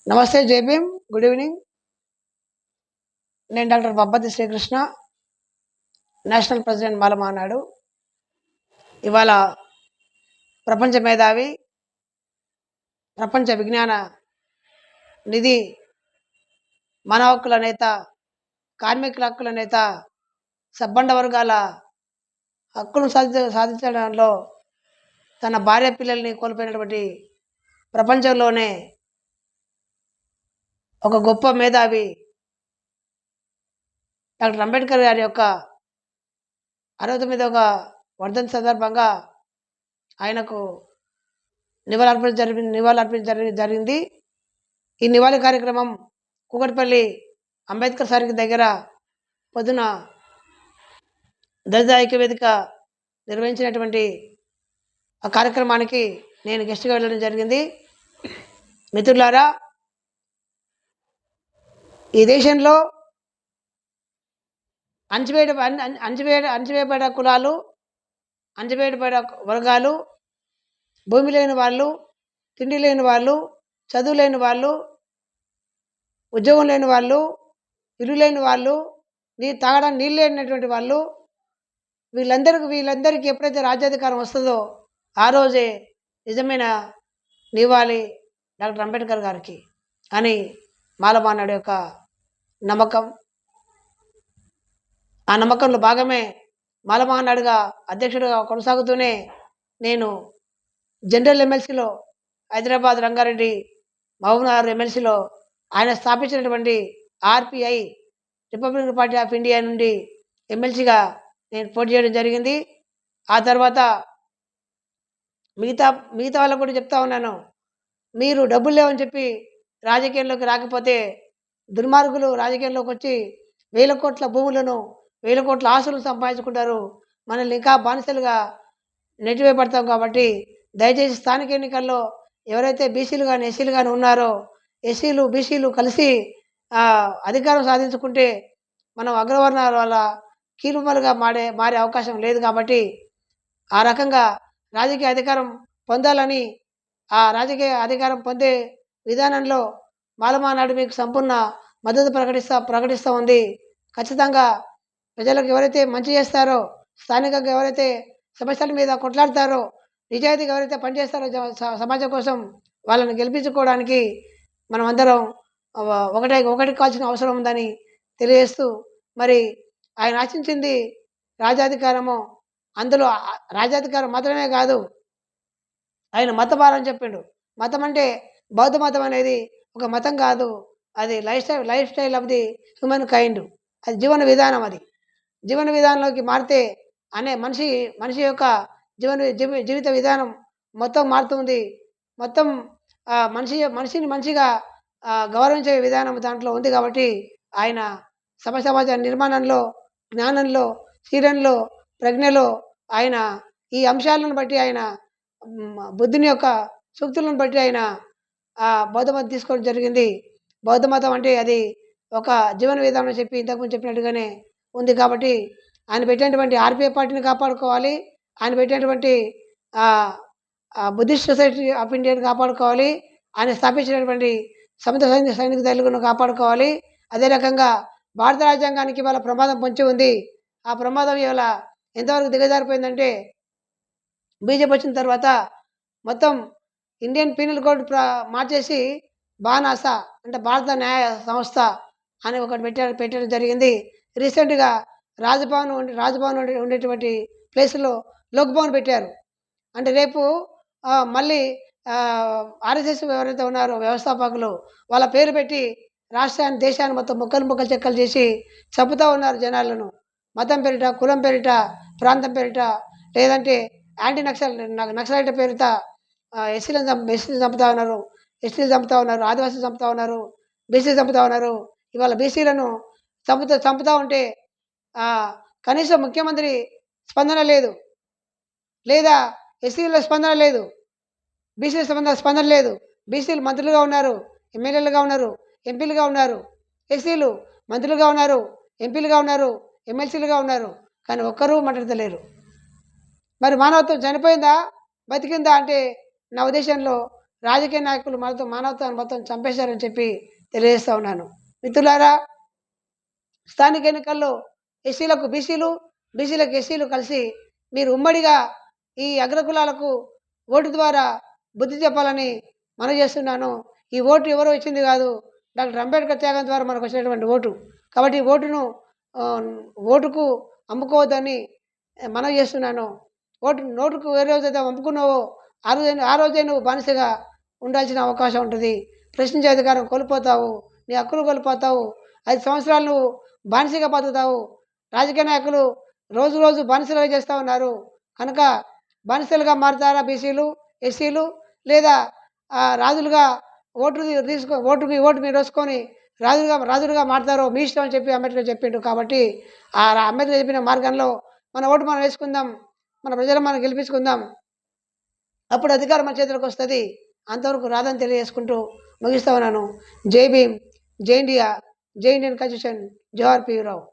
నమస్తే జై Bhim. Good evening. నేను doctor Babbati Srikrishna, national president Mala Mahanadu. ఇవాళ ప్రపంచ మేధావి, ప్రపంచ విజ్ఞాన నిధి, మన హక్కుల నేత, కార్మికుల హక్కుల నేత, సబ్బండ వర్గాల హక్కులను సాధించడంలో తన భార్య పిల్లల్ని కోల్పోయినటువంటి ప్రపంచంలోనే ఒక గొప్ప మేధావి డాక్టర్ అంబేద్కర్ గారి యొక్క 69వ వర్ధంతి సందర్భంగా ఆయనకు నివాళులర్పించ జరిగింది. ఈ నివాళి కార్యక్రమం కూకట్పల్లి అంబేద్కర్ సారికి దగ్గర పొద్దున దళిత ఐక్య వేదిక నిర్వహించినటువంటి ఆ కార్యక్రమానికి నేను గెస్ట్గా వెళ్ళడం జరిగింది. మిత్రులారా, ఈ దేశంలో అణచివేయబడ్డ కులాలు, అణచివేయబడ్డ వర్గాలు, భూమి లేని వాళ్ళు, తిండి లేని వాళ్ళు, చదువు లేని వాళ్ళు, ఉద్యోగం లేని వాళ్ళు, ఇల్లు లేని వాళ్ళు, తాగడానికి నీళ్ళు లేనటువంటి వాళ్ళు, వీళ్ళందరికీ ఎప్పుడైతే రాజ్యాధికారం వస్తుందో ఆ రోజే నిజమైన నివాళి డాక్టర్ అంబేద్కర్ గారికి అని మాలమానాడు యొక్క నమ్మకం. ఆ నమ్మకంలో భాగమే మాలమహానాడుగా అధ్యక్షుడిగా కొనసాగుతూనే నేను జనరల్ ఎమ్మెల్సీలో హైదరాబాద్ రంగారెడ్డి మహబూబ్నగర్ ఎమ్మెల్సీలో ఆయన స్థాపించినటువంటి RPI, Republican party of India నుండి ఎమ్మెల్సీగా నేను పోటీ చేయడం జరిగింది. ఆ తర్వాత మిగతా వాళ్ళకు కూడా చెప్తా ఉన్నాను, మీరు డబ్బులు లేవని చెప్పి రాజకీయంలోకి రాకపోతే దుర్మార్గులు రాజకీయంలోకి వచ్చి 1000 కోట్ల భూములను, 1000 కోట్ల ఆస్తులు సంపాదించుకుంటారు. మనల్ని ఇంకా బానిసలుగా నెట్టివేయబడతాం. కాబట్టి దయచేసి స్థానిక ఎన్నికల్లో ఎవరైతే బీసీలు కానీ ఎస్సీలు కానీ ఉన్నారో, ఎస్సీలు బీసీలు కలిసి అధికారం సాధించుకుంటే మనం అగ్రవర్ణాల వల్ల కీలుమలుగా మారే అవకాశం లేదు. కాబట్టి ఆ రకంగా రాజకీయ అధికారం పొందాలని, ఆ రాజకీయ అధికారం పొందే విధానంలో మాలమహానాడు మీకు సంపూర్ణ మద్దతు ప్రకటిస్తూ ఉంది. ఖచ్చితంగా ప్రజలకు ఎవరైతే మంచి చేస్తారో, స్థానికంగా ఎవరైతే సమస్యల మీద కొట్లాడతారో, నిజాయితీగా ఎవరైతే పనిచేస్తారో సమాజం కోసం, వాళ్ళని గెలిపించుకోవడానికి మనం అందరం ఒకటి కావాల్సిన అవసరం ఉందని తెలియజేస్తూ, మరి ఆయన ఆశించింది రాజ్యాధికారము. అందులో రాజ్యాధికారం మాత్రమే కాదు, ఆయన మతభారం చెప్పిండు. మతం అంటే బౌద్ధ మతం అనేది ఒక మతం కాదు, అది life style of the human kind. అది జీవన విధానం. అది జీవన విధానంలోకి మారితే మనిషి యొక్క జీవిత విధానం మొత్తం మారుతుంది. మొత్తం మనిషిని మంచిగా గౌరవించే విధానం దాంట్లో ఉంది. కాబట్టి ఆయన సమాజ నిర్మాణంలో, జ్ఞానంలో, శీలంలో, ప్రజ్ఞలో ఆయన ఈ అంశాలను బట్టి, ఆయన బుద్ధుని యొక్క సూక్తులను బట్టి ఆయన బౌద్ధ మతం తీసుకోవడం జరిగింది. బౌద్ధ మతం అంటే అది ఒక జీవన విధానం చెప్పి ఇంతకుముందు చెప్పినట్టుగానే ఉంది. కాబట్టి ఆయన పెట్టినటువంటి ఆర్పిఐ పార్టీని కాపాడుకోవాలి, ఆయన పెట్టినటువంటి బుద్ధిస్ట్ సొసైటీ ఆఫ్ ఇండియాని కాపాడుకోవాలి, ఆయన స్థాపించినటువంటి సముద్ర సైనిక దళాలను కాపాడుకోవాలి. అదే రకంగా భారత రాజ్యాంగానికి ఇవాళ ప్రమాదం పొంచి ఉంది. ఆ ప్రమాదం ఇవాళ ఎంతవరకు దిగజారిపోయిందంటే, బీజేపీ వచ్చిన తర్వాత మొత్తం ఇండియన్ పీనల్ కోడ్ మార్చేసి బానాసా అంటే భారత న్యాయ సంస్థ అని ఒకటి పెట్టడం జరిగింది. రీసెంట్గా రాజ్భవన్ ఉండేటువంటి ప్లేస్లో లోక్ భవన్ పెట్టారు. అంటే రేపు మళ్ళీ ఆర్ఎస్ఎస్ ఎవరైతే ఉన్నారో వ్యవస్థాపకులు, వాళ్ళ పేరు పెట్టి రాష్ట్రాన్ని, దేశాన్ని మొత్తం ముక్కలు చెక్కలు చేసి చంపుతూ ఉన్నారు జనాలను. మతం పేరిట, కులం పేరిట, ప్రాంతం పేరిట, లేదంటే యాంటీ నక్సలైట్ పేరిట ఎస్సీలను చంపుతా ఉన్నారు, ఎస్టీలు చంపుతా ఉన్నారు, ఆదివాసీలు చంపుతా ఉన్నారు, బీసీలు చంపుతా ఉన్నారు. ఇవాళ బీసీలను చంపుతా ఉంటే కనీసం ముఖ్యమంత్రి స్పందన లేదు, లేదా ఎస్సీల స్పందన లేదు, బీసీల స్పందన లేదు. బీసీలు మంత్రులుగా ఉన్నారు, ఎమ్మెల్యేలుగా ఉన్నారు, ఎంపీలుగా ఉన్నారు. ఎస్సీలు మంత్రులుగా ఉన్నారు, ఎంపీలుగా ఉన్నారు, ఎమ్మెల్సీలుగా ఉన్నారు. కానీ ఒక్కరూ మాట్లాడతలేరు. మరి మానవత్వం చనిపోయిందా, బతికిందా అంటే నా ఉద్దేశంలో రాజకీయ నాయకులు మనతో మానవత్వాన్ని మొత్తం చంపేశారని చెప్పి తెలియజేస్తా ఉన్నాను. మిత్రులారా, స్థానిక ఎన్నికల్లో ఎస్సీలకు బీసీలు, బీసీలకు ఎస్సీలు కలిసి మీరు ఉమ్మడిగా ఈ అగ్రకులాలకు ఓటు ద్వారా బుద్ధి చెప్పాలని మనవి చేస్తున్నాను. ఈ ఓటు ఎవరో ఇచ్చింది కాదు, డాక్టర్ అంబేద్కర్ త్యాగం ద్వారా మనకు వచ్చినటువంటి ఓటు. కాబట్టి ఈ ఓటును ఓటుకు అమ్ముకోవద్దని మనవి చేస్తున్నాను. నోటుకు ఏ రోజైతే అమ్ముకున్నావో ఆ రోజే నువ్వు బానిసగా ఉండాల్సిన అవకాశం ఉంటుంది. ప్రశ్నించే అధికారం కోల్పోతావు, నీ హక్కులు కోల్పోతావు. 5 సంవత్సరాలు నువ్వు బానిసగా బతుకుతావు. రాజకీయ నాయకులు రోజు రోజు బానిసలుగా చేస్తూ ఉన్నారు. కనుక బానిసలుగా మారుతారా బీసీలు, ఎస్సీలు, లేదా రాజులుగా ఓటుకి ఓటు మీరు వేసుకొని రాజులుగా మారుతారో మీ ఇష్టం అని చెప్పి అంబేద్కర్ చెప్పిండు. కాబట్టి అంబేద్కర్ చెప్పిన మార్గంలో మన ఓటు మనం వేసుకుందాం, మన ప్రజలు మనం గెలిపించుకుందాం. అప్పుడు అధికారం మన చేతిలోకి వస్తుంది. అంతవరకు రాదని తెలియజేసుకుంటూ ముగిస్తా ఉన్నాను. జై భీమ్, జై ఇండియా, జై ఇండియన్ కాన్స్టిట్యూషన్, జవహర్ పి రావు.